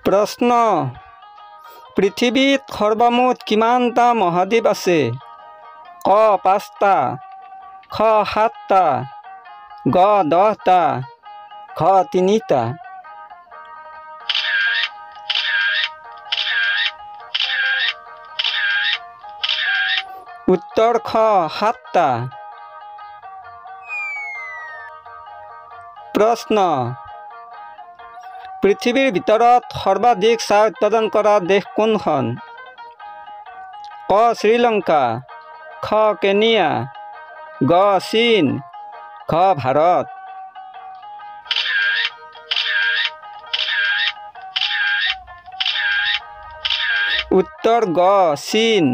प्रश्न पृथ्वीत सर्वमुठ किमानटा महाद्वीप आछे क 5टा ख 7टा ग 10टा ख 3टा उत्तर ख 7टा प्रश्न पृथ्वीर भितरत सर्वाधिक चाह उत्पादन करा देश कोनখন क श्रीलंका ख केनिया ग चीन ख भारत उत्तर ग चीन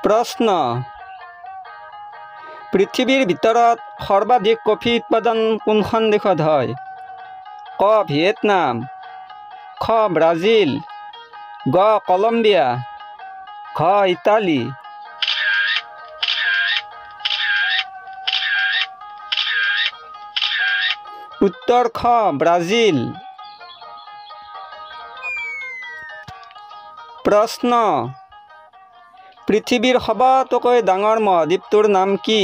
प्रश्न पृथ्वीर भितरत सर्वाधिक कफी उत्पादन कोनখন देशत হয় क ভিয়েটনাম খ ব্রাজিল গ কলম্বিয়া খ ইতালি उत्तर ख ব্রাজিল प्रश्न पृथ्वीर सबातोकै डाঙৰ महाद्वीपটোৰ नाम কি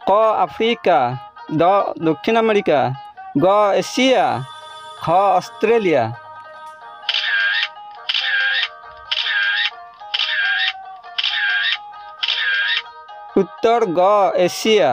क आफ्रिका द दक्षिण आमेरिका ग एशिया ख अस्ट्रेलिया उत्तर ग एशिया।